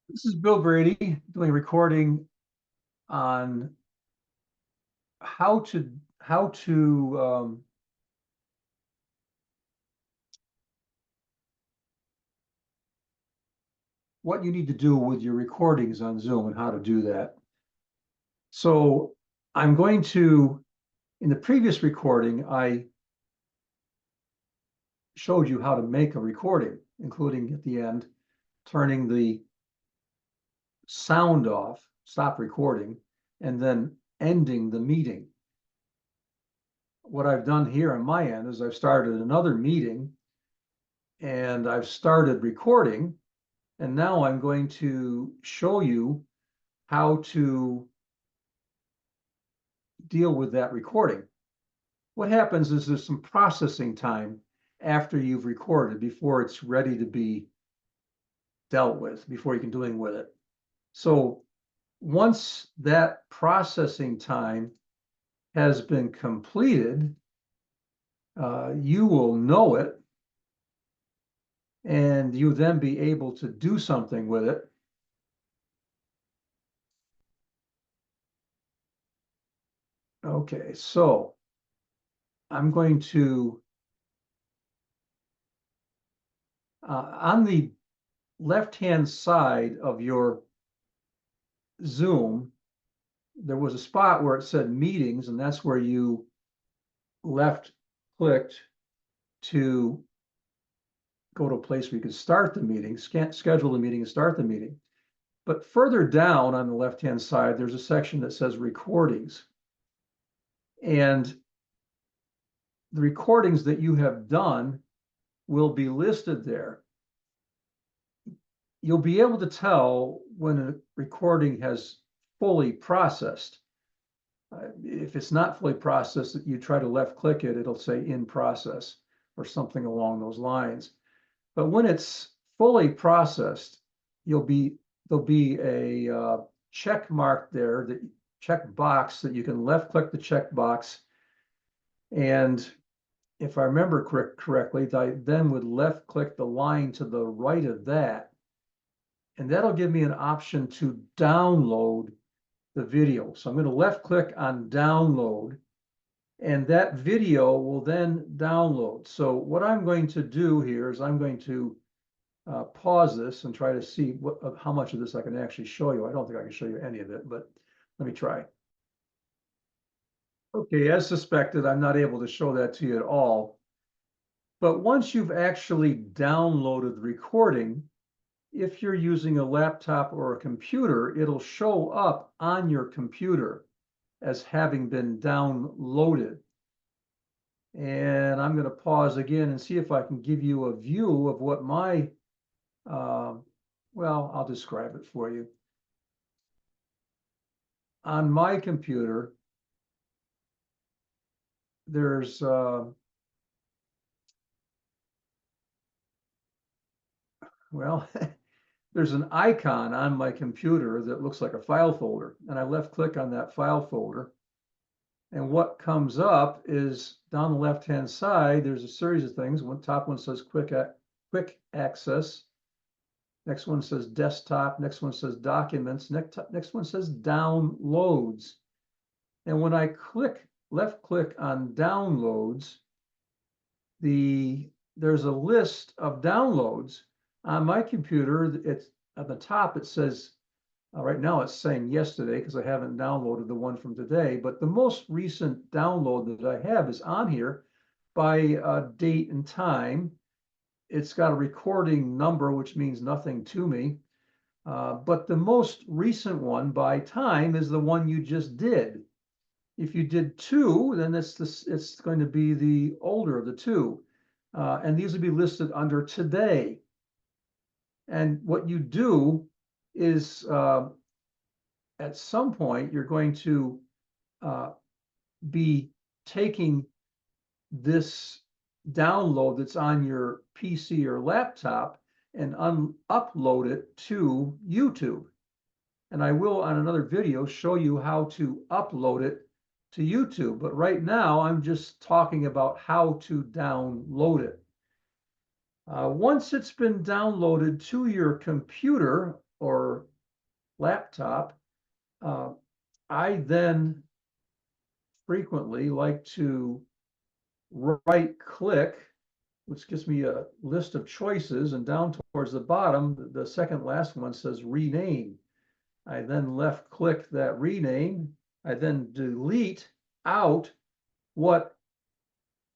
This is Bill Brady doing a recording on how to what you need to do with your recordings on Zoom and how to do that. So I'm going to, in the previous recording, I showed you how to make a recording, including at the end, turning the sound off, stop recording, and then ending the meeting. What I've done here on my end is I've started another meeting and I've started recording. And now I'm going to show you how to deal with that recording. What happens is there's some processing time after you've recorded before it's ready to be dealt with, before you can do anything with it. So once that processing time has been completed, you will know it, and you then be able to do something with it. Okay, so I'm going to, on the left-hand side of your Zoom, there was a spot where it said meetings, and that's where you left clicked to go to a place where you could start the meeting, schedule the meeting and start the meeting. But further down on the left-hand side, there's a section that says recordings. And the recordings that you have done will be listed there. You'll be able to tell when a recording has fully processed. If it's not fully processed, you try to left click it, it'll say in process or something along those lines. But when it's fully processed, there'll be a check mark there, that check box that you can left click the check box. And if I remember correctly, I then would left click the line to the right of that. And that'll give me an option to download the video. So I'm going to left click on download, and that video will then download. So what I'm going to do here is I'm going to pause this and try to see how much of this I can actually show you. I don't think I can show you any of it, but let me try. Okay, as suspected, I'm not able to show that to you at all. But once you've actually downloaded the recording, if you're using a laptop or a computer, it'll show up on your computer as having been downloaded. And I'm going to pause again and see if I can give you a view of what my, well, I'll describe it for you. On my computer, there's, well, there's an icon on my computer that looks like a file folder. And I left click on that file folder. And what comes up is down the left-hand side, there's a series of things. One top one says quick access. Next one says desktop. Next one says documents. Next one says downloads. And when I left click on downloads, there's a list of downloads on my computer. It's at the top, it says, right now it's saying yesterday because I haven't downloaded the one from today, but the most recent download that I have is on here by date and time. It's got a recording number, which means nothing to me. But the most recent one by time is the one you just did. If you did two, then it's going to be the older of the two. And these will be listed under today. And what you do is at some point, you're going to be taking this download that's on your PC or laptop and upload it to YouTube. And I will, on another video, show you how to upload it to YouTube. But right now, I'm just talking about how to download it. Once it's been downloaded to your computer, or laptop, I then frequently like to right click, which gives me a list of choices, and down towards the bottom, the second last one says rename. I then left click that rename. I then delete out what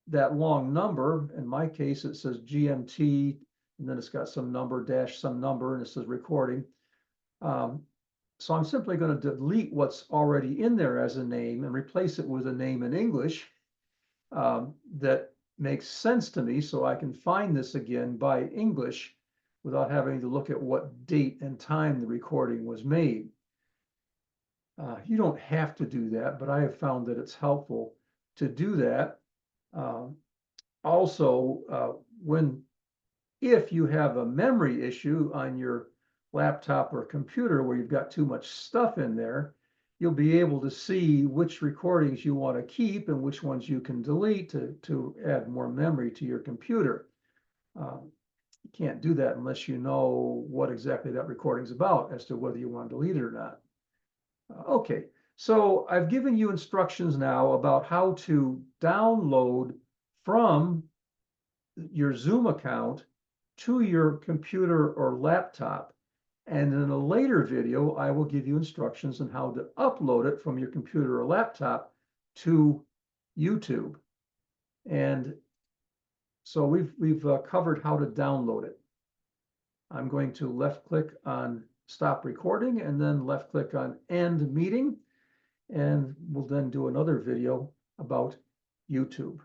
that long number. In my case, it says GMT, and then it's got some number dash some number, and it says recording. So I'm simply going to delete what's already in there as a name and replace it with a name in English that makes sense to me, so I can find this again by English without having to look at what date and time the recording was made. You don't have to do that, but I have found that it's helpful to do that. Also, if you have a memory issue on your laptop or computer where you've got too much stuff in there, you'll be able to see which recordings you want to keep and which ones you can delete to add more memory to your computer. You can't do that unless you know what exactly that recording is about as to whether you want to delete it or not. Okay, so I've given you instructions now about how to download from your Zoom account to your computer or laptop. And in a later video, I will give you instructions on how to upload it from your computer or laptop to YouTube. And so we've covered how to download it. I'm going to left click on stop recording and then left click on end meeting. And we'll then do another video about YouTube.